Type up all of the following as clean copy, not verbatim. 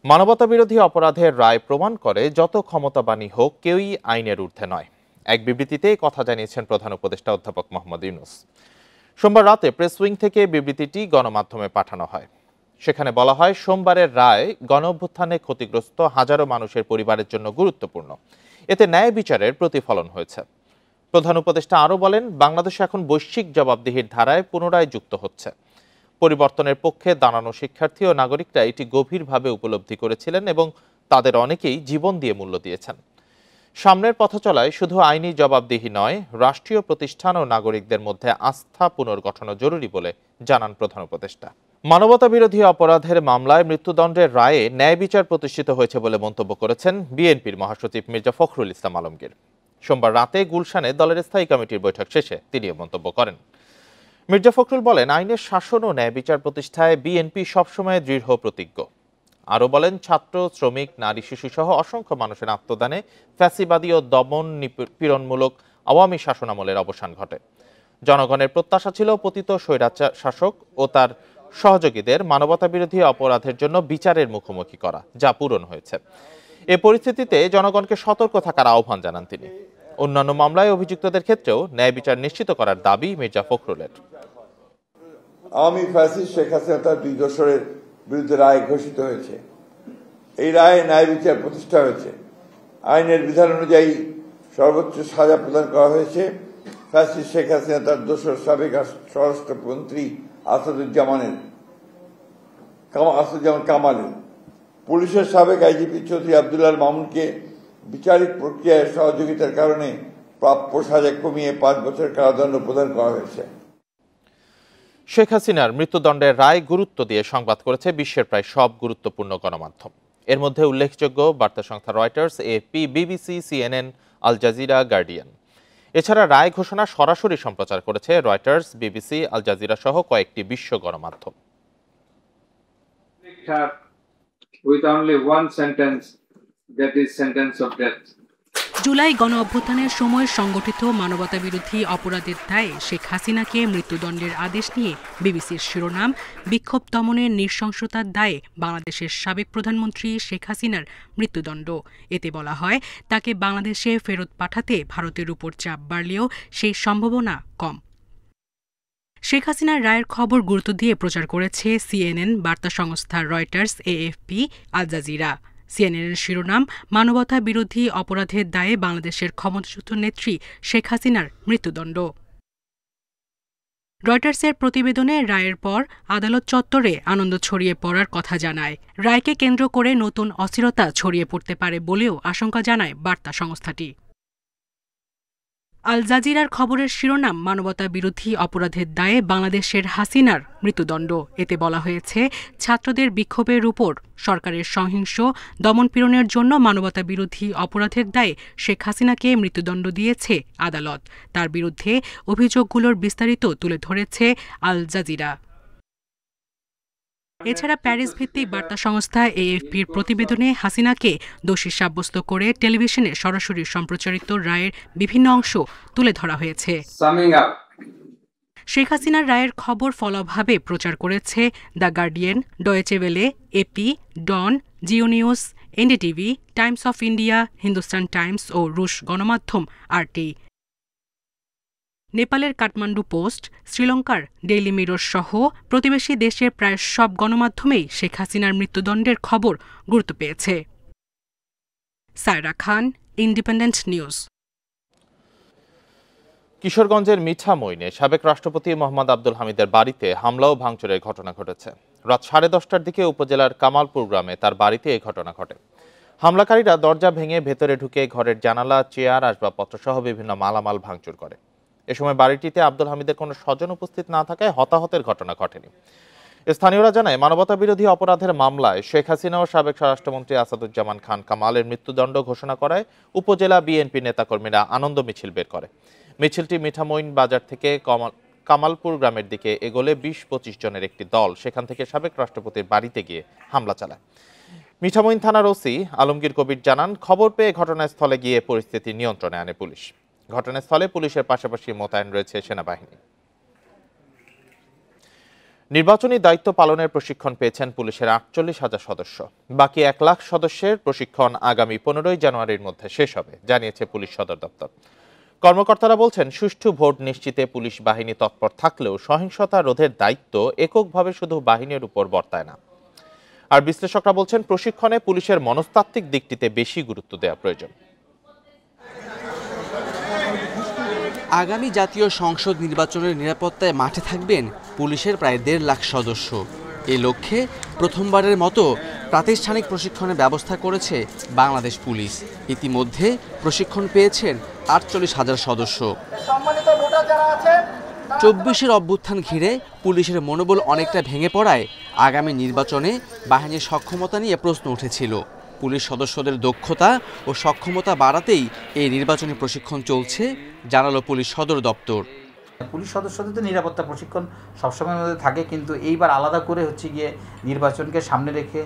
মানবতাবিরোধী অপরাধের রায় প্রমাণ করে যত ক্ষমতাবানই হোক কেউই আইনের ঊর্ধ্বে নয়। এক বিবৃতিতে এই কথা জানিয়েছেন প্রধান উপদেষ্টা অধ্যাপক মোহাম্মদ ইউনূস। সোমবার রাতে প্রেস উইং থেকে বিবৃতিটি গণমাধ্যমে পাঠানো হয়। সেখানে বলা হয়, সোমবারের রায় গণঅভ্যুত্থানে ক্ষতিগ্রস্ত হাজারো মানুষের পরিবারের জন্য গুরুত্বপূর্ণ। এতে ন্যায় বিচারের প্রতিফলন হয়েছে। প্রধান উপদেষ্টা আরও বলেন, বাংলাদেশ এখন বৈশ্বিক জবাবদিহির ধারায় পুনরায় যুক্ত হচ্ছে। পরিবর্তনের পক্ষে দাঁড়ানো শিক্ষার্থী ও নাগরিকরা এটি গভীরভাবে উপলব্ধি করেছিলেন এবং তাদের অনেকেই জীবন দিয়ে মূল্য দিয়েছেন। সামনের পথ চলায় শুধু আইনি জবাবদিহি নয়, রাষ্ট্রীয় প্রতিষ্ঠান ও নাগরিকদের মধ্যে আস্থা পুনর্গঠনও জরুরি বলে জানান প্রধান উপদেষ্টা। মানবতা বিরোধী অপরাধের মামলায় মৃত্যুদণ্ডের রায়ে ন্যায় বিচার প্রতিষ্ঠিত হয়েছে বলে মন্তব্য করেছেন বিএনপির মহাসচিব মির্জা ফখরুল ইসলাম আলমগীর। সোমবার রাতে গুলশানে দলের স্থায়ী কমিটির বৈঠক শেষে তিনি মন্তব্য করেন। মির্জা ফখরুল বলেন, আইনের শাসন ও ন্যায় বিচার প্রতিষ্ঠায় বিএনপি সবসময় দৃঢ় প্রতিজ্ঞ। আরও বলেন, ছাত্র, শ্রমিক, নারী, শিশু সহ অসংখ্য মানুষের আত্মদানে ফ্যাসিবাদী ও দমন নিপীড়নমূলক আওয়ামী শাসনামলের অবসান ঘটে। জনগণের প্রত্যাশা ছিল পতিত স্বৈরাচার শাসক ও তার সহযোগীদের মানবতা বিরোধী অপরাধের জন্য বিচারের মুখোমুখি করা, যা পূরণ হয়েছে। এ পরিস্থিতিতে জনগণকে সতর্ক থাকার আহ্বান জানান তিনি। অন্যান্য মামলায় অভিযুক্তদের ক্ষেত্রেও ন্যায় বিচার নিশ্চিত করার দাবি মির্জা ফখরুলের। আওয়ামী ফ্যাসিস্ট শেখ হাসিনা তার 2 দশরের বিরুদ্ধে রায় ঘোষিত হয়েছে। এই রায়ে ন্যায় বিচার প্রতিষ্ঠা হয়েছে। আইনের বিধান অনুযায়ী সর্বোচ্চ সাজা প্রদান করা হয়েছে ফ্যাসিস্ট শেখ হাসিনা তার দোসর সাবেক স্বরাষ্ট্রমন্ত্রী আসাদুজ্জামান কামালের। পুলিশের সাবেক আইজিপি চৌধুরী আব্দুল্লাহ মামুনকে বিচারিক প্রক্রিয়ায় সহযোগিতার কারণে প্রাপ্য সাজা কমিয়ে 5 বছর কারাদণ্ড প্রদান করা হয়েছে। শেখ হাসিনার মৃত্যুদণ্ডের রায় গুরুত্ব দিয়ে সংবাদ করেছে বিশ্বের প্রায় সব গুরুত্বপূর্ণ গণমাধ্যম। এর মধ্যে উল্লেখযোগ্য বার্তা সংস্থা Reuters, AFP, BBC, CNN, Al Jazeera, Guardian. এছাড়া রায় ঘোষণা সরাসরি সম্প্রচার করেছে রয়টার্স, বিবিসি, আল জাজিরা সহ কয়েকটি বিশ্ব গণমাধ্যম। জুলাই গণ অভ্যুত্থানের সময় সংগঠিত মানবতাবিরোধী অপরাধের দায়ে শেখ হাসিনাকে মৃত্যুদণ্ডের আদেশ নিয়ে বিবিসির শিরোনাম, বিক্ষোভ দমনের নৃশংসতার দায়ে বাংলাদেশের সাবেক প্রধানমন্ত্রী শেখ হাসিনার মৃত্যুদণ্ড। এতে বলা হয়, তাকে বাংলাদেশে ফেরত পাঠাতে ভারতের উপর চাপ বাড়লেও সেই সম্ভাবনা কম। শেখ হাসিনার রায়ের খবর গুরুত্ব দিয়ে প্রচার করেছে সিএনএন, বার্তা সংস্থা রয়টার্স, এএফপি, আল জাজিরা। সিএনএনের শিরোনাম, মানবতা বিরোধী অপরাধের দায়ে বাংলাদেশের ক্ষমতাচ্যুত নেত্রী শেখ হাসিনার মৃত্যুদণ্ড। রয়টার্সের প্রতিবেদনে রায়ের পর আদালত চত্বরে আনন্দ ছড়িয়ে পড়ার কথা জানায়। রায়কে কেন্দ্র করে নতুন অস্থিরতা ছড়িয়ে পড়তে পারে বলেও আশঙ্কা জানায় বার্তা সংস্থাটি। আল জাজিরার খবরের শিরোনাম, মানবতা বিরোধী অপরাধের দায়ে বাংলাদেশের হাসিনার মৃত্যুদণ্ড। এতে বলা হয়েছে, ছাত্রদের বিক্ষোভের উপর সরকারের সহিংস দমনপীড়নের জন্য মানবতা বিরোধী অপরাধের দায়ে শেখ হাসিনাকে মৃত্যুদণ্ড দিয়েছে আদালত। তার বিরুদ্ধে অভিযোগগুলোর বিস্তারিত তুলে ধরেছে আল জাজিরা। এছাড়া প্যারিস ভিত্তিক বার্তা সংস্থা এএফপির প্রতিবেদনে হাসিনাকে দোষী সাব্যস্ত করে টেলিভিশনে সরাসরি সম্প্রচারিত রায়ের বিভিন্ন অংশ তুলে ধরা হয়েছে। শেখ হাসিনার রায়ের খবর ফলাভাবে প্রচার করেছে the Guardian, Deutsche Welle, AP, Dawn, Geo news, NDTV, Times of India, Hindustan Times ও রুশ গণমাধ্যম আরটি। নেপালের কাঠমান্ডু পোস্ট, শ্রীলঙ্কার ডেইলি মিরর সহ প্রতিবেশী দেশের প্রায় সব গণমাধ্যমেই শেখ হাসিনার মৃত্যুদণ্ডের খবর গুরুত্ব পেয়েছে। সায়রা খান, ইন্ডিপেন্ডেন্ট নিউজ। কিশোরগঞ্জের মিঠামইনে সাবেক রাষ্ট্রপতি মোহাম্মদ আব্দুল হামিদের বাড়িতে হামলা ও ভাঙচুরের ঘটনা ঘটেছে। রাত 10:30টার দিকে উপজেলার কামালপুর গ্রামে তার বাড়িতে এই ঘটনা ঘটে। হামলাকারীরা দরজা ভেঙে ভেতরে ঢুকে ঘরের জানালা, চেয়ার, আসবাবপত্র সহ বিভিন্ন মালামাল ভাঙচুর করে। এ সময় বাড়িটিতে আব্দুল হামিদের কোনো স্বজন উপস্থিত না থাকায় হতাহতের ঘটনা ঘটেনি। স্থানীয়রা জানায়, মানবতা বিরোধী অপরাধের মামলায় শেখ হাসিনা ও সাবেক স্বরাষ্ট্রমন্ত্রী আসাদুজ্জামান খান কামালের মৃত্যুদণ্ড ঘোষণা করায় উপজেলা বিএনপি নেতাকর্মীরা আনন্দ মিছিল বের করে। মিছিলটি মিঠামইন বাজার থেকে কামালপুর গ্রামের দিকে এগোলে 20-25 জনের একটি দল সেখান থেকে সাবেক রাষ্ট্রপতির বাড়িতে গিয়ে হামলা চালায়। মিঠামইন থানার ওসি আলমগীর কবির জানান, খবর পেয়ে ঘটনাস্থলে গিয়ে পরিস্থিতি নিয়ন্ত্রণে আনে পুলিশ। ঘটনাস্থলে পুলিশের পাশাপাশি মোতায়েন রয়েছে সেনাবাহিনী। নির্বাচনী দায়িত্ব পালনের প্রশিক্ষণ পেয়েছেন পুলিশের ৪৮,০০০ সদস্য। বাকি ১ লাখ সদস্যের প্রশিক্ষণ আগামী ১৫ই জানুয়ারির মধ্যে শেষ হবে, জানিয়েছে পুলিশ সদর দপ্তর। কর্মকর্তারা বলছেন, সুষ্ঠু ভোট নিশ্চিতে পুলিশ বাহিনী তৎপর থাকলেও সহিংসতা রোধের দায়িত্ব এককভাবে শুধু বাহিনীর উপর বর্তায় না। আর বিশ্লেষকরা বলছেন, প্রশিক্ষণে পুলিশের মনস্তাত্ত্বিক দিকটিতে বেশি গুরুত্ব দেওয়া প্রয়োজন। আগামী জাতীয় সংসদ নির্বাচনের নিরাপত্তায় মাঠে থাকবেন পুলিশের প্রায় ১.৫ লাখ সদস্য। এ লক্ষ্যে প্রথমবারের মতো প্রাতিষ্ঠানিক প্রশিক্ষণের ব্যবস্থা করেছে বাংলাদেশ পুলিশ। ইতিমধ্যে প্রশিক্ষণ পেয়েছেন ৪৮,০০০ সদস্য। ২৪-এর অভ্যুত্থান ঘিরে পুলিশের মনোবল অনেকটা ভেঙে পড়ায় আগামী নির্বাচনে বাহিনীর সক্ষমতা নিয়ে প্রশ্ন উঠেছিল। পুলিশ সদস্যদের দক্ষতা ও সক্ষমতা বাড়াতেই এই নির্বাচনী প্রশিক্ষণ চলছে, জানালো পুলিশ সদর দপ্তর। পুলিশ সদস্যদের তো নিরাপত্তা প্রশিক্ষণ সবসময়ের মধ্যে থাকে, কিন্তু এইবার আলাদা করে হচ্ছে গিয়ে নির্বাচনকে সামনে রেখে,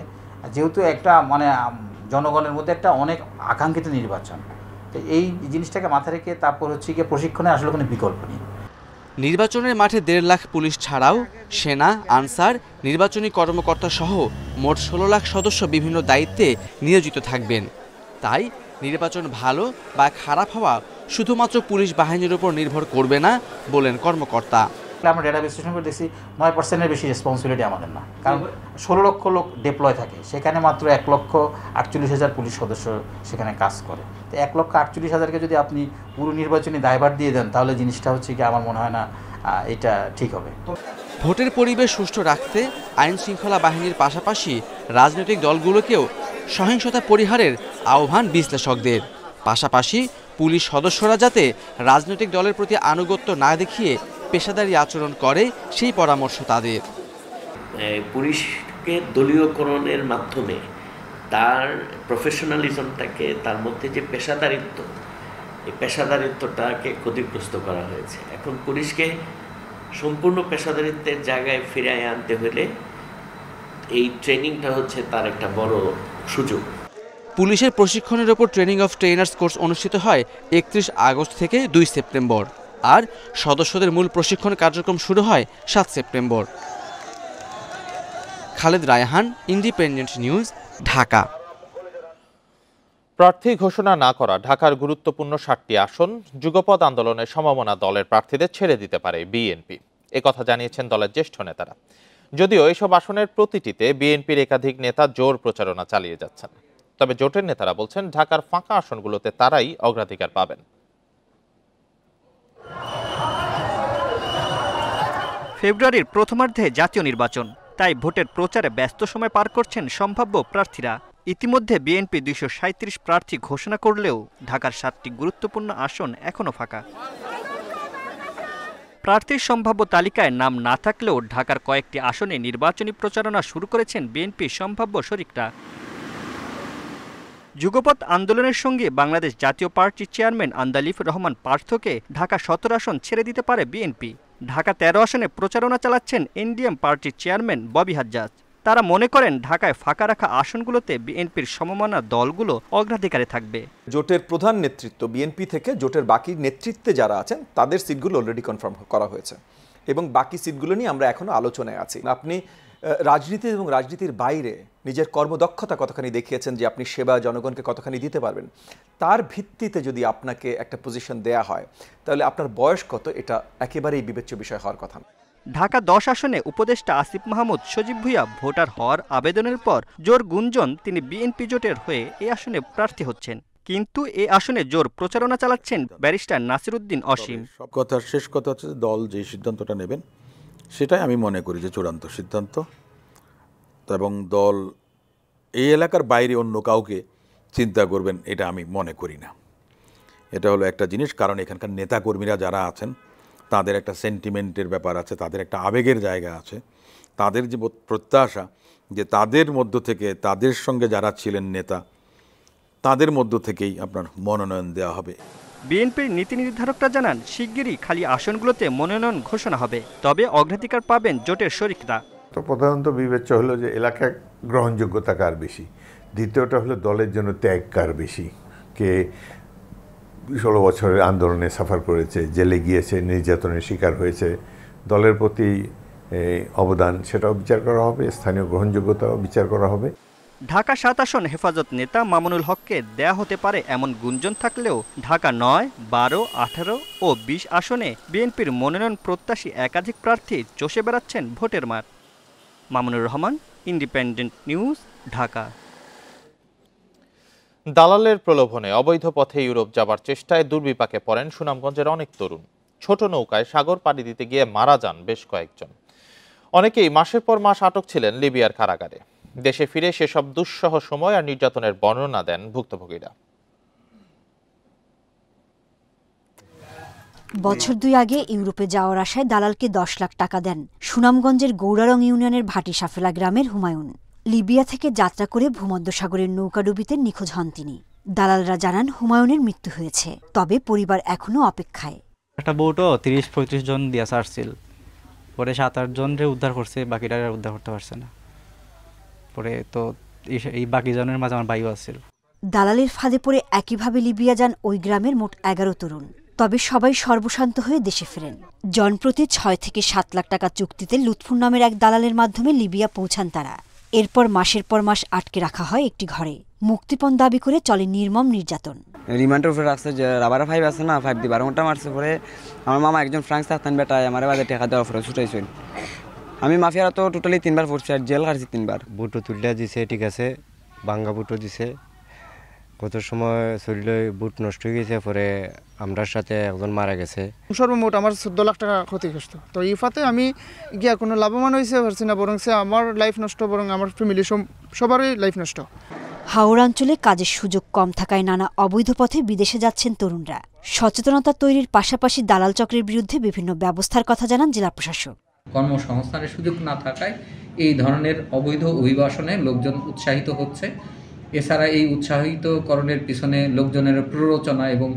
যেহেতু একটা জনগণের মধ্যে একটা অনেক আকাঙ্ক্ষিত নির্বাচন, তো এই জিনিসটাকে মাথায় রেখে তারপর হচ্ছে গিয়ে প্রশিক্ষণে আসলে কোনো বিকল্প নেই। নির্বাচনের মাঠে ১.৫ লাখ পুলিশ ছাড়াও সেনা, আনসার, নির্বাচনী কর্মকর্তা সহ মোট ১৬ লাখ সদস্য বিভিন্ন দায়িত্বে নিয়োজিত থাকবেন। তাই নির্বাচন ভালো বা খারাপ হওয়া শুধুমাত্র পুলিশ বাহিনীর উপর নির্ভর করবে না, বলেন কর্মকর্তা। আমরা ডেটা বিশ্লেষণ করে দেখছি ৯%-এর বেশি রেসপন্সিবিলিটি আমাদের না, কারণ ১৬ লক্ষ লোক ডিপ্লয় থাকে, সেখানে মাত্র ১,৪৮,০০০ পুলিশ সদস্য সেখানে কাজ করে। তো ১,৪৮,০০০-কে যদি আপনি পুরো নির্বাচনী দায়ভার দিয়ে দেন, তাহলে জিনিসটা হচ্ছে কি আমার মনে হয় না এটা ঠিক হবে। ভোটের পরিবেশ সুষ্ঠু রাখতে আইন শৃঙ্খলা বাহিনীর পাশাপাশি রাজনৈতিক দলগুলোকেও সহিংসতা পরিহারের আহ্বান বিশ্লেষকদের। পাশাপাশি পুলিশ সদস্যরা যাতে রাজনৈতিক দলের প্রতি আনুগত্য না দেখিয়ে পেশাদারি আচরণ করে, সেই পরামর্শ তাদের। পুলিশকে দলীয়করণের মাধ্যমে তার প্রফেশনালিজমটাকে, তার মধ্যে যে পেশাদারিত্ব, এই পেশাদারিত্বটাকে ক্ষতিগ্রস্ত করা হয়েছে। এখন পুলিশকে সম্পূর্ণ পেশাদারিত্বের জায়গায় ফিরিয়ে আনতে হলে এই ট্রেনিংটা হচ্ছে তার একটা বড় সুযোগ। পুলিশের প্রশিক্ষণের ওপর ট্রেনিং অফ ট্রেনার্স কোর্স অনুষ্ঠিত হয় ৩১ আগস্ট থেকে ২ সেপ্টেম্বর, আর সদস্যদের মূল প্রশিক্ষণ কার্যক্রম শুরু হয় ৭ September. Khaled Raihan, independent news, Dhaka. প্রার্থী ঘোষণা না করা ঢাকার গুরুত্বপূর্ণ ৭টি আসন যুগপৎ আন্দোলনের সমমনা দলের প্রার্থীদের ছেড়ে দিতে পারে বিএনপি, একথা জানিয়েছেন দলের জ্যেষ্ঠ নেতারা। যদিও এসব আসনের প্রতিটিতে বিএনপির একাধিক নেতা জোর প্রচারণা চালিয়ে যাচ্ছেন, তবে জোটের নেতারা বলছেন ঢাকার ফাঁকা আসনগুলোতে তারাই অগ্রাধিকার পাবেন। ফেব্রুয়ারির প্রথমার্ধে জাতীয় নির্বাচন, তাই ভোটের প্রচারে ব্যস্ত সময় পার করছেন সম্ভাব্য প্রার্থীরা। ইতিমধ্যে বিএনপি ২৩৭ প্রার্থী ঘোষণা করলেও ঢাকার ৭টি গুরুত্বপূর্ণ আসন এখনো ফাঁকা। প্রার্থীর সম্ভাব্য তালিকায় নাম না থাকলেও ঢাকার কয়েকটি আসনে নির্বাচনী প্রচারণা শুরু করেছেন বিএনপির সম্ভাব্য শরিকরা। যুগপৎ আন্দোলনের সঙ্গে বাংলাদেশ জাতীয় পার্টির চেয়ারম্যান আন্দালিফ রহমান পার্থকে ঢাকা ১৭ আসন ছেড়ে দিতে পারে বিএনপি। ঢাকা ১৩ আসনে প্রচারণা চালাচ্ছেন এনডিএম পার্টির চেয়ারম্যান ববি হাজ্জাজ। তারা মনে করেন ঢাকায় ফাঁকা রাখা আসনগুলোতে বিএনপির সমমনা দলগুলো অগ্রাধিকারে থাকবে। জোটের প্রধান নেতৃত্ব বিএনপি থেকে জোটের বাকি নেতৃত্বে যারা আছেন তাদের সিটগুলো অলরেডি কনফার্ম করা হয়েছে এবং বাকি সিটগুলো নিয়ে আমরা এখনো আলোচনায় আছি। আপনি রাজনীতি এবং রাজনীতির বাইরে নিজের কর্মদক্ষতা কতখানি দেখিয়েছেন, যে আপনি সেবা জনগণকে কতখানি দিতে পারবেন, তার ভিত্তিতে যদি আপনাকে একটা পজিশন দেয়া হয় তাহলে আপনার বয়স কত এটা একেবারেই বিবেচ্য বিষয় হওয়ার কথা না। ঢাকা ১০ আসনে উপদেষ্টা আসিফ মাহমুদ সজীব ভুঁইয়া ভোটার হওয়ার আবেদনের পর জোর গুঞ্জন তিনি বিএনপি জোটের হয়ে এ আসনে প্রার্থী হচ্ছেন, কিন্তু এ আসনে জোর প্রচারণা চালাচ্ছেন ব্যারিস্টার নাসিরউদ্দিন অসীম। সব কথার শেষ কথা হচ্ছে দল যে সিদ্ধান্তটা নেবেন সেটাই আমি মনে করি যে চূড়ান্ত সিদ্ধান্ত, এবং দল এই এলাকার বাইরে অন্য কাউকে চিন্তা করবেন এটা আমি মনে করি না। এটা হলো একটা জিনিস, কারণ এখানকার নেতাকর্মীরা যারা আছেন তাদের একটা সেন্টিমেন্টের ব্যাপার আছে, তাদের একটা আবেগের জায়গা আছে, তাদের যে প্রত্যাশা যে তাদের মধ্য থেকে তাদের সঙ্গে যারা ছিলেন নেতা তাদের মধ্য থেকেই আপনার মনোনয়ন দেওয়া হবে। বিএনপির নীতি নির্ধারকরা জানান শিগগিরই খালি আসনগুলোতে মনোনয়ন ঘোষণা হবে, তবে অগ্রাধিকার পাবেন জোটের শরিকরা। তো প্রধানত বিবেচ্য হলো যে এলাকায় গ্রহণযোগ্যতা কার বেশি, দ্বিতীয়টা হলো দলের জন্য ত্যাগ কার বেশি, কে ১৬ বছরের আন্দোলনে সাফার করেছে, জেলে গিয়েছে, নির্যাতনের শিকার হয়েছে, দলের প্রতি অবদান সেটাও বিচার করা হবে, স্থানীয় গ্রহণযোগ্যতাও বিচার করা হবে। ঢাকা ৭ আসন হেফাজত নেতা মামুনুল হককে দেয়া হতে পারে এমন গুঞ্জন থাকলেও ঢাকা ৯, ১২, ১৮ ও ২০ আসনে বিএনপির মনোনয়ন প্রত্যাশী একাধিক প্রার্থী চষে বেড়াচ্ছেন ভোটের মাঠ। Mamunur Rahman, independent news, Dhaka. দালালের প্রলোভনে অবৈধ পথে ইউরোপ যাবার চেষ্টায় দুর্বিপাকে পড়েন সুনামগঞ্জের অনেক তরুণ। ছোট নৌকায় সাগর পাড়ি দিতে গিয়ে মারা যান বেশ কয়েকজন। অনেকেই মাসের পর মাস আটক ছিলেন লিবিয়ার কারাগারে। দেশে ফিরে সেসব দুঃসহ সময় আর নির্যাতনের বর্ণনা দেন ভুক্তভোগীরা। বছর ২ আগে ইউরোপে যাওয়ার আশায় দালালকে ১০ লাখ টাকা দেন সুনামগঞ্জের গৌরারং ইউনিয়নের ভাটি সাফেলা গ্রামের হুমায়ুন। লিবিয়া থেকে যাত্রা করে ভূমধ্যসাগরের নৌকাডুবিতে নিখোঁজ হন তিনি। দালালরা জানান হুমায়ুনের মৃত্যু হয়েছে, তবে পরিবার এখনো অপেক্ষায়। একটা বোটও ৩০-৩৫ জন দিয়া ছাড়ছিল, পরে ৭-৮ জনরে উদ্ধার করছে, বাকিটা উদ্ধার করতে পারছে না। পরে তো এই বাকি জনের মাঝে আমার ভাইও আছিল। দালালের ফাঁদে পড়ে একইভাবে লিবিয়া যান ওই গ্রামের মোট ১১ তরুণ। তবে সবাই সর্বশান্ত হয়ে দেশে ফেরেন। জনপ্রতি ৬ থেকে ৭ লাখ টাকা চুক্তিতে লুৎফুর নামের এক দালালের মাধ্যমে লিবিয়া পৌঁছান তারা। এরপর মাসের পর মাস আটকে রাখা হয় একটি ঘরে। মুক্তিপণ দাবি করে চলে নির্মম নির্যাতন। রিমান্ডের উপরে রাখছে যে রাবার 5 আছে না, 5 দিয়ে 12 ঘন্টা মারছে। পরে আমার মামা একজন ফ্রান্স থাকতেন বেটায় আমার বাদে টাকা দেওয়া পরে ছুটাইছিল। আমি মাফিয়ারা তো টোটালি 3 বার পড়ছি আর জেল কাটছি 3 বার। বুটো তুলিয়া দিছে, ঠিক আছে, ভাঙ্গা বুটো দিছে। কত সময় শরীরে বুট নষ্ট হয়ে গেছে, পরে আমরার সাথে একজন মারা গেছে। সর্বমোট আমার 14 লাখ টাকা ক্ষতিগ্রস্ত। তো এই ফাতে আমি গিয়া কোনো লাভবান হয়েছে পারছি না, বরং আমার লাইফ নষ্ট, বরং আমার ফ্যামিলি সবারই লাইফ নষ্ট। হাওড় অঞ্চলে কাজের সুযোগ কম থাকায় নানা অবৈধ পথে বিদেশে যাচ্ছেন তরুণরা। সচেতনতা তৈরির পাশাপাশি দালাল চক্রের বিরুদ্ধে বিভিন্ন ব্যবস্থার কথা জানান জেলা প্রশাসক। কর্মসংস্থানের সুযোগ না থাকায় এই ধরনের অবৈধ অভিবাসনে লোকজন উৎসাহিত হচ্ছে। এছাড়া এই উৎসাহিতকরণের পিছনে লোকজনের প্ররোচনা এবং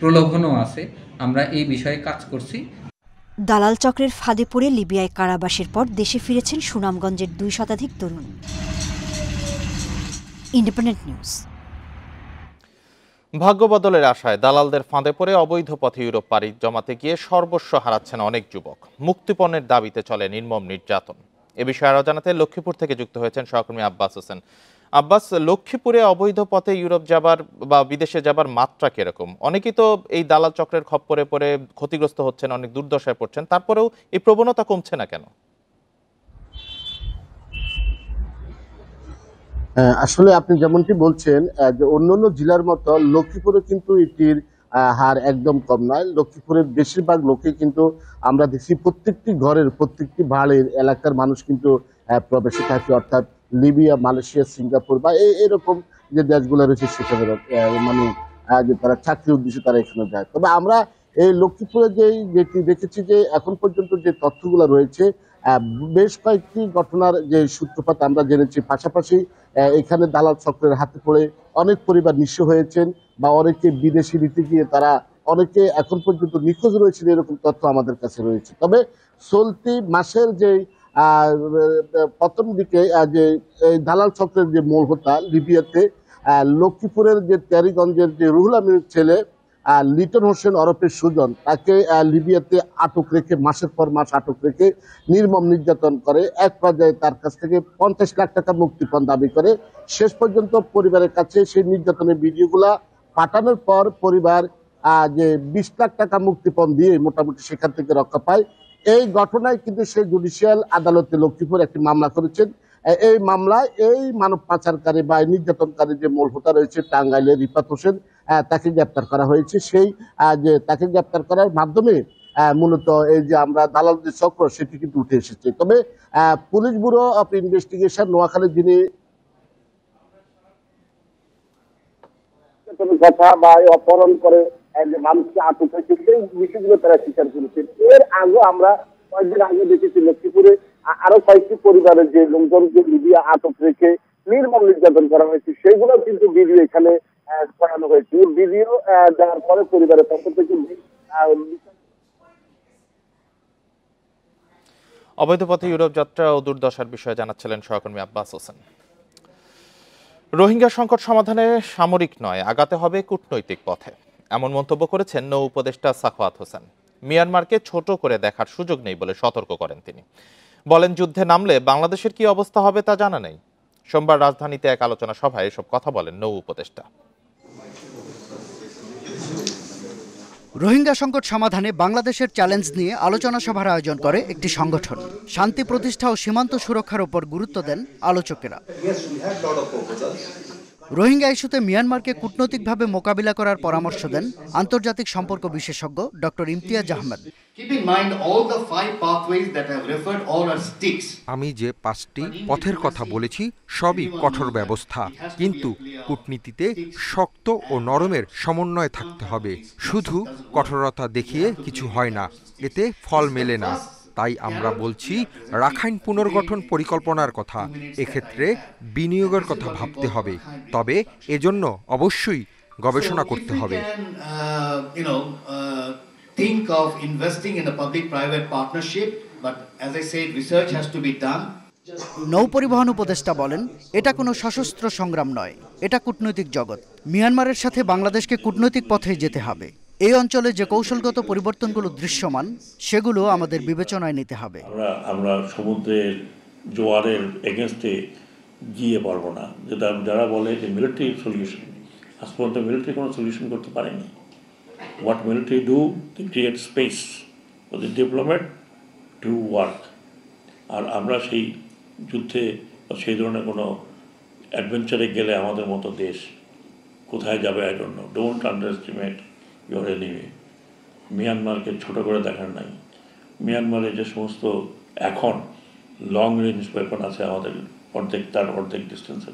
প্রলোভনও আছে। আমরা এই বিষয়ে কাজ করছি। দালাল চক্রের ফাঁদে পড়ে লিবিয়ায় কারাবাসের পর দেশে ফিরেছেন সুনামগঞ্জের ২ শতাধিক তরুণ। Independent news. ভাগ্য বদলের আশায় দালালদের ফাঁদে পড়ে অবৈধ পথে ইউরোপ পাড়ি জমাতে গিয়ে সর্বস্ব হারাচ্ছেন অনেক যুবক। মুক্তিপণের দাবিতে চলে নির্মম নির্যাতন। এ বিষয়ে আরও জানাতে লক্ষ্মীপুর থেকে যুক্ত হয়েছেন সহকর্মী আব্বাস হোসেন। আব্বাস, লক্ষ্মীপুরে অবৈধ পথে ইউরোপ যাবার বা বিদেশে যাবার মাত্রা কিরকম? অনেকেই তো এই দালাল চক্রের খপ্পরে পড়ে ক্ষতিগ্রস্ত হচ্ছেন, অনেক দুর্দশায় পড়ছেন, তারপরেও এই প্রবণতা কমছে না কেন? আসলে আপনি যেমনটি বলছেন যে অন্যান্য জেলার মতো লক্ষ্মীপুরে কিন্তু এটির হার একদম কম নয়। লক্ষ্মীপুরের বেশিরভাগ লোকে কিন্তু আমরা দেখছি প্রত্যেকটি ঘরের প্রত্যেকটি বাড়ির এলাকার মানুষ কিন্তু প্রবেশে থাকে, অর্থাৎ লিবিয়া, মালয়েশিয়া, সিঙ্গাপুর বা এরকম যে দেশগুলো রয়েছে সেখানে মানে যে তারা চাকরির উদ্দেশ্যে তারা এখানে যায়। তবে আমরা এই লক্ষ্মীপুরে যেটি দেখেছি যে এখন পর্যন্ত যে তথ্যগুলো রয়েছে, বেশ কয়েকটি ঘটনার যে সূত্রপাত আমরা জেনেছি। পাশাপাশি এখানে দালাল চক্রের হাতে পড়ে অনেক পরিবার নিঃস্ব হয়েছেন বা অনেকে বিদেশি নীতি গিয়ে তারা অনেকে এখন পর্যন্ত নিখোঁজ রয়েছেন, এরকম তথ্য আমাদের কাছে রয়েছে। তবে চলতি মাসের যে প্রথম দিকে যে দালাল চক্রের যে মূল হোতা লিবিয়াতে লক্ষ্মীপুরের যে তেরিগঞ্জের যে রুহুল আমিনের ছেলে লিটন হোসেন ওরফে সুজন, তাকে লিবিয়াতে আটক রেখে মাসের পর মাস আটক রেখে নির্মম নির্যাতন করে। এক পর্যায়ে তার কাছ থেকে 50 লাখ টাকা মুক্তিপণ দাবি করে। শেষ পর্যন্ত পরিবারের কাছে সেই নির্যাতনের ভিডিওগুলা পাঠানোর পর পরিবার যে 20 লাখ টাকা মুক্তিপণ দিয়ে মোটামুটি সেখান থেকে রক্ষা পায়। এই ঘটনায় কিন্তু সে জুডিশিয়াল আদালতে লক্ষ্মীপুর একটি মামলা করেছেন। এই মামলায় এই মানব পাচারকারী বা নির্যাতনকারী যে মূল হোতা রয়েছে টাঙ্গাইলের রিফাত হোসেন, তাকে গ্রেপ্তার করা হয়েছে। সেই যে তাকে গ্রেপ্তার করার মাধ্যমে মূলত এই যে আমরা দালাল যে চক্র সেটি কিন্তু উঠে এসেছে। তবে police bureau of investigation Noakhali যিনি কথা বা অপহরণ করে মানুষকে আটক হয়েছে সেই বিষয়গুলো তারা স্বীকার করেছে। এর আগে আমরা কয়েকদিন আগে দেখেছি লক্ষ্মীপুরে আরো কয়েকটি পরিবারের যে লোকজনকে লিবিয়া আটক রেখে নির্মম নির্যাতন করা হয়েছে, সেগুলো কিন্তু ভিডিও এখানে করানো হয়েছে। ভিডিও দেওয়ার পরে পরিবারের পক্ষ থেকে অবৈধ পথে ইউরোপ যাত্রা ও দুর্দশার বিষয়ে জানাচ্ছিলেন সহকর্মী আব্বাস হোসেন। রোহিঙ্গা সংকট সমাধানে সামরিক নয়, আগাতে হবে কূটনৈতিক পথে, এমন মন্তব্য করেছেন নৌ উপদেষ্টা সাখাওয়াত হোসেন। মিয়ানমারকে ছোট করে দেখার সুযোগ নেই বলে সতর্ক করেন তিনি। বলেন, যুদ্ধে নামলে বাংলাদেশের কি অবস্থা হবে তা জানা নেই। সোমবার রাজধানীতে এক আলোচনা সভায় এসব কথা বলেন নৌ উপদেষ্টা। রোহিঙ্গা সংকট সমাধানে বাংলাদেশের চ্যালেঞ্জ নিয়ে আলোচনা সভার আয়োজন করে একটি সংগঠন। শান্তি প্রতিষ্ঠা ও সীমান্ত সুরক্ষার উপর গুরুত্ব দেন আলোচকেরা। রোহিঙ্গা ইস্যুতে মিয়ানমারকে কূটনৈতিকভাবে মোকাবিলা করার পরামর্শ দেন আন্তর্জাতিক সম্পর্ক বিশেষজ্ঞ ডক্টর ইমতিয়াজ আহমেদ। আমি যে 5টি পথের কথা বলেছি সবই কঠোর ব্যবস্থা, কিন্তু কূটনীতিতে শক্ত ও নরমের সমন্বয় থাকতে হবে। শুধু কঠোরতা দেখিয়ে কিছু হয় না, এতে ফল মেলে না। তাই আমরা বলছি রাখাইন পুনর্গঠন পরিকল্পনার কথা। এক্ষেত্রে বিনিয়োগের কথা ভাবতে হবে, তবে এজন্য অবশ্যই গবেষণা করতে হবে। নৌ পরিবহন উপদেষ্টা বলেন, এটা কোনো সশস্ত্র সংগ্রাম নয়, এটা কূটনৈতিক জগৎ। মিয়ানমারের সাথে বাংলাদেশকে কূটনৈতিক পথে যেতে হবে। এই অঞ্চলে যে কৌশলগত পরিবর্তনগুলো দৃশ্যমান সেগুলো আমাদের বিবেচনায় নিতে হবে। আমরা সমুদ্রের জোয়ারের এগেনস্টে গিয়ে পারবো না। যেটা যারা বলে যে মিলিটারি সলিউশন, আজ পর্যন্ত মিলিটারি কোনো সলিউশন করতে পারেনি। What military do, they create space for the diplomat to work. আর আমরা সেই যুদ্ধে সেই ধরনের কোনো অ্যাডভেঞ্চারে গেলে আমাদের মতো দেশ কোথায় যাবে I don't know. Don't underestimate your enemy. মিয়ানমারকে ছোট করে দেখার নাই। মিয়ানমারে যে সমস্ত এখন লং রেঞ্জ ওয়েপন আছে আমাদের অর্ধেক ডিস্টেন্সে।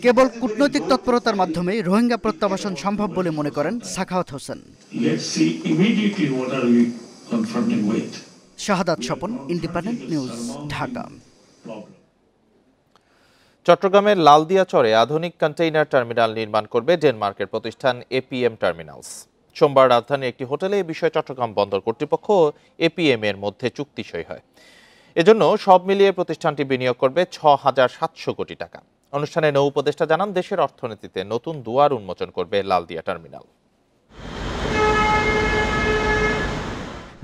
কেবল কূটনৈতিক তৎপরতার মাধ্যমে রোহিঙ্গা প্রত্যাবাসন সম্ভব বলে মনে করেন সাখাওয়াত হোসেন। শাহাদাত স্বপন, ইন্ডিপেন্ডেন্ট নিউজ, ঢাকা। চট্টগ্রামের লালদিয়াচরে আধুনিক কন্টেইনার টার্মিনাল নির্মাণ করবে ডেনমার্কের প্রতিষ্ঠান এপিএম টার্মিনালস। সোমবার রাজধানীর একটি হোটেলে এ বিষয়ে চট্টগ্রাম বন্দর কর্তৃপক্ষ ও এপিএম এর মধ্যে চুক্তি সই হয়। এজন্য সব মিলিয়ে প্রতিষ্ঠানটি বিনিয়োগ করবে ৬,৭০০ কোটি টাকা। অনুষ্ঠানে নৌ উপদেষ্টা জানান, দেশের অর্থনীতিতে নতুন দুয়ার উন্মোচন করবে লালদিয়া টার্মিনাল।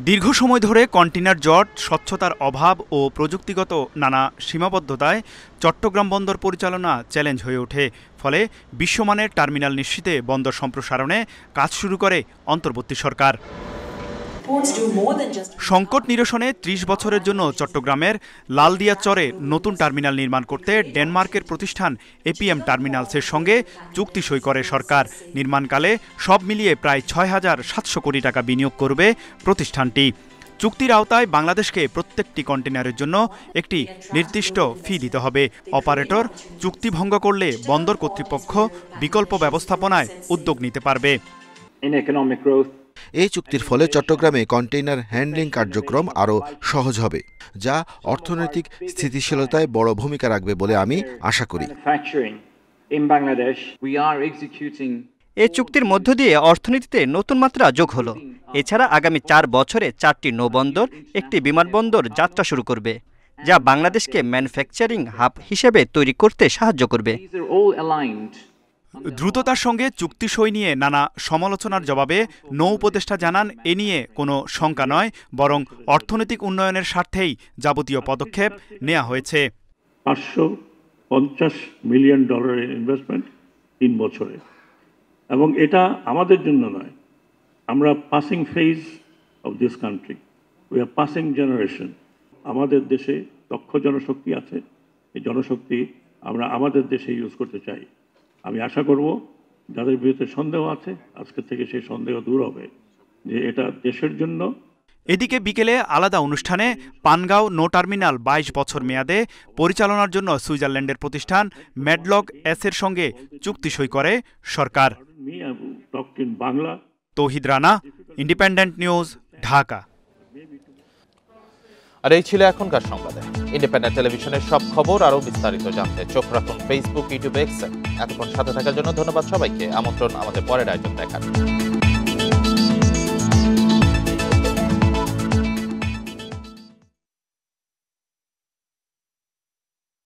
দীর্ঘ সময় ধরে কন্টেইনার জট, স্বচ্ছতার অভাব ও প্রযুক্তিগত নানা সীমাবদ্ধতায় চট্টগ্রাম বন্দর পরিচালনা চ্যালেঞ্জ হয়ে ওঠে। ফলে বিশ্বমানের টার্মিনাল নিশ্চিতে বন্দর সম্প্রসারণে কাজ শুরু করে অন্তর্বর্তী সরকার। সংকট নিরসনে ৩০ বছরের জন্য চট্টগ্রামের লালদিয়াচরে নতুন টার্মিনাল নির্মাণ করতে ডেনমার্কের প্রতিষ্ঠান এপিএম টার্মিনালসের সঙ্গে চুক্তি সই করে সরকার। নির্মাণকালে সব মিলিয়ে প্রায় ৬,৭০০ কোটি টাকা বিনিয়োগ করবে প্রতিষ্ঠানটি। চুক্তির আওতায় বাংলাদেশকে প্রত্যেকটি কন্টেইনারের জন্য একটি নির্দিষ্ট ফি দিতে হবে। অপারেটর চুক্তি ভঙ্গ করলে বন্দর কর্তৃপক্ষ বিকল্প ব্যবস্থাপনায় উদ্যোগ নিতে পারবে। এই চুক্তির ফলে চট্টগ্রামে কন্টেইনার হ্যান্ডলিং কার্যক্রম আরও সহজ হবে, যা অর্থনৈতিক স্থিতিশীলতায় বড় ভূমিকা রাখবে বলে আমি আশা করি। এই চুক্তির মধ্য দিয়ে অর্থনীতিতে নতুন মাত্রা যোগ হলো। এছাড়া আগামী 4 বছরে 4টি নৌবন্দর, একটি বিমানবন্দর যাত্রা শুরু করবে, যা বাংলাদেশকে ম্যানুফ্যাকচারিং হাব হিসেবে তৈরি করতে সাহায্য করবে। দ্রুততার সঙ্গে চুক্তি সই নিয়ে নানা সমালোচনার জবাবে নৌ উপদেষ্টা জানান, এ নিয়ে কোনো শঙ্কা নয়, বরং অর্থনৈতিক উন্নয়নের স্বার্থেই যাবতীয় পদক্ষেপ নেওয়া হয়েছে। $550 মিলিয়ন ইনভেস্টমেন্ট 3 বছরে, এবং এটা আমাদের জন্য নয়। আমরা passing phase of this country, we are passing generation. আমাদের দেশে দক্ষ জনশক্তি আছে, এই জনশক্তি আমরা আমাদের দেশে ইউজ করতে চাই। আমি আশা করব যাদের বিরুদ্ধে সন্দেহ আছে আজকে থেকে সেই সন্দেহ দূর হবে যে এটা দেশের জন্য। এদিকে বিকেলে আলাদা অনুষ্ঠানে পানগাঁও নৌ টার্মিনাল 22 বছর মেয়াদে পরিচালনার জন্য সুইজারল্যান্ডের প্রতিষ্ঠান ম্যাডলক এর সঙ্গে চুক্তি সই করে সরকার। তৌহিদ রানা, ইন্ডিপেন্ডেন্ট নিউজ, ঢাকা। আর এই ছিল এখনকার সংবাদে। ইন্ডিপেন্ডেন্ট টেলিভিশনের সব খবর আরও বিস্তারিত জানতে চোখ রাখুন ফেসবুক, ইউটিউব, এক্স। এতক্ষণ সাথে থাকার জন্য ধন্যবাদ সবাইকে। আমন্ত্রণ আমাদের পরের আয়োজন দেখার।